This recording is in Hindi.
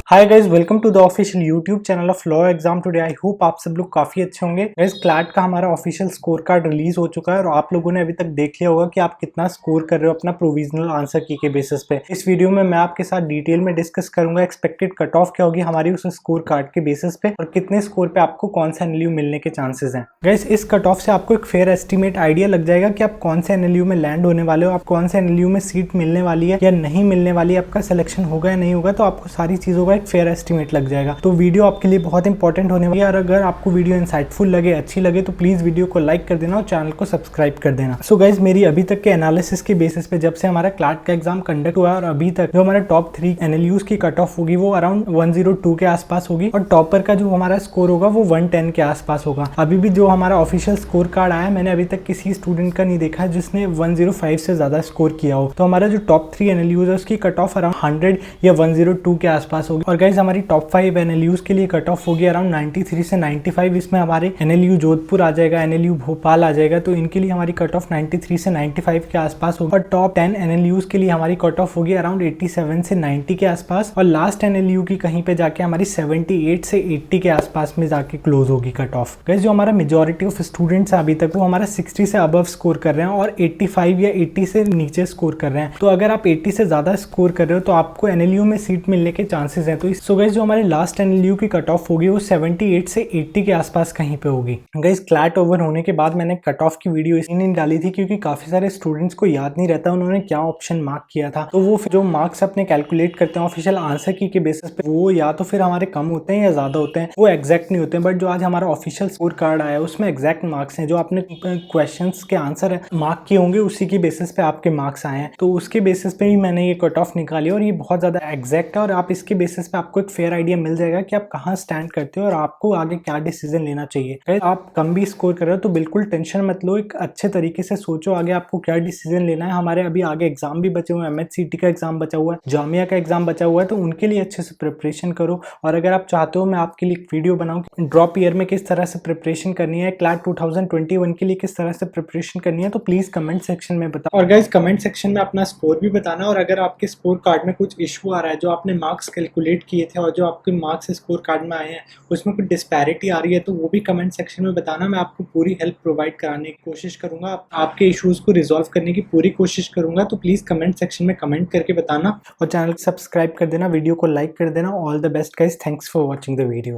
Hi guys, welcome to the official YouTube channel of law exam today. I hope आप सब लोग काफी अच्छे होंगे। गाइज, क्लैट का हमारा ऑफिशियल स्कोर कार्ड रिलीज हो चुका है और आप लोगों ने अभी तक देख लिया होगा कि आप कितना स्कोर कर रहे हो अपना प्रोविजनल आंसर की के बेसिस पे। इस वीडियो में मैं आपके साथ डिटेल में डिस्कस करूंगा एक्सपेक्टेड कट ऑफ क्या होगी हमारी उस स्कोर कार्ड के बेसिस पे और कितने स्कोर पे आपको कौन सा एनएलयू मिलने के चांसेस हैं। गाइज, इस कट ऑफ से आपको एक फेयर एस्टिमेट आइडिया लग जाएगा कि आप कौन से एनएलयू में लैंड होने वाले हो, आप कौन से एनएलयू में सीट मिलने वाली है या नहीं मिलने वाली है, आपका सिलेक्शन होगा या नहीं होगा। तो आपको सारी चीजों का एक फेयर एस्टिमेट लग जाएगा। तो वीडियो आपके लिए बहुत इंपॉर्टेंट होने वाली है और अगर आपको वीडियो इंसाइटफुल लगे, अच्छी लगे तो प्लीज वीडियो को लाइक कर देना और चैनल को सब्सक्राइब कर देना। सो गाइज, मेरी अभी तक के एनालिसिस के बेसिस पे जब से हमारा क्लैट का एग्जाम कंडक्ट हुआ है और अभी तक जो हमारा टॉप 3 एनएलयूज की कट ऑफ होगी वो अराउंड 102 के आसपास होगी और टॉपर का जो हमारा स्कोर होगा वो 110 के आसपास होगा। अभी भी जो हमारा ऑफिशियल स्कोर कार्ड आया, मैंने अभी तक किसी स्टूडेंट का नहीं देखा जिसने 105 से ज्यादा स्कोर किया हो। तो हमारा जो टॉप 3 एनएलयूज है उसकी कट ऑफ अराउंड 100 या 102 के आसपास होगी। और गाइज, हमारी टॉप 5 एनएलयूज के लिए कट ऑफ होगी अराउंड 93 से 95। इसमें हमारे एनएलयू जोधपुर आ जाएगा, एनएलयू भोपाल आ जाएगा, तो इनके लिए हमारी कट ऑफ 93 से 95 के आसपास होगी। और टॉप 10 एनएलयूज के लिए हमारी कट ऑफ होगी अराउंड 87 से 90 के आसपास और लास्ट एनएलयू की कहीं पे जाके हमारी 78 से 80 के आसपास में जाके क्लोज होगी कट ऑफ। गाइस, जो हमारा मेजॉरिटी ऑफ स्टूडेंट्स है अभी तक वो हमारा 60 से अबव स्कोर कर रहे हैं और 85 या 80 से नीचे स्कोर कर रहे हैं। तो अगर आप 80 से ज्यादा स्कोर कर रहे हो तो आपको एनएलयू में सीट मिलने के चांसेस हैं। तो सो गाइस, जो हमारे लास्ट एनएलयू की कट ऑफ होगी वो 78 से 80 के आसपास कहीं पे होगी। गाइस, क्लैट ओवर होने के बाद मैंने कट ऑफ की वीडियो इसलिए नहीं डाली थी क्योंकि काफी सारे स्टूडेंट्स को याद नहीं रहता उन्होंने क्या ऑप्शन मार्क किया था। तो वो जो मार्क्स अपने कैलकुलेट करते हैं ऑफिशियल आंसर की के बेसिस पे, वो या तो फिर हमारे कम होते हैं या ज्यादा होते हैं, वो एग्जैक्ट नहीं होते हैं। बट जो आज हमारा ऑफिशियल स्कोर कार्ड आया है उसमें एग्जैक्ट मार्क्स हैं। जो आपने क्वेश्चंस के आंसर मार्क किए होंगे उसी की बेसिस पे आपके मार्क्स आए हैं। तो उसके बेसिस पे ही मैंने ये कट ऑफ निकाली और ये बहुत ज्यादा एग्जैक्ट है और आप इसके बेसिस पे आपको एक फेयर आइडिया मिल जाएगा कि आप कहाँ स्टैंड करते हो और आपको आगे क्या डिसीजन लेना चाहिए। आप कम भी स्कोर कर रहे हो तो बिल्कुल टेंशन मत लो, एक अच्छे तरीके से सोचो आगे आपको क्या डिसीजन लेना है। हमारे अभी आगे एग्जाम भी बचे हुए हैं, एमएचसीटी का एग्जाम बचा हुआ है, जामिया का एग्जाम बचा हुआ है, तो उनके लिए अच्छे से प्रिपरेशन करो। और अगर आप चाहते हो मैं आपके लिए एक वीडियो बनाऊं ड्रॉप ईयर में किस तरह से प्रिपरेशन करनी है, क्लैट 2021 के लिए किस तरह से प्रिपरेशन करनी है, तो प्लीज कमेंट सेक्शन में बताओ। और गाइज, कमेंट सेक्शन में अपना स्कोर भी बताना और अगर आपके स्कोर कार्ड में कुछ इशू आ रहा है, जो आपने मार्क्स कैलकुलेट किए थे और जो आपके मार्क्स स्कोर कार्ड में आए हैं उसमें कुछ डिस्पैरिटी आ रही है तो वो भी कमेंट सेक्शन में बताना। मैं आपको पूरी हेल्प प्रोवाइड कराने की कोशिश करूंगा, आपके इश्यूज को रिजॉल्व करने की पूरी कोशिश करूंगा। तो प्लीज कमेंट सेक्शन में कमेंट करके बताना और चैनल को सब्सक्राइब कर देना, वीडियो को लाइक कर देना। All the best guys, thanks for watching the video.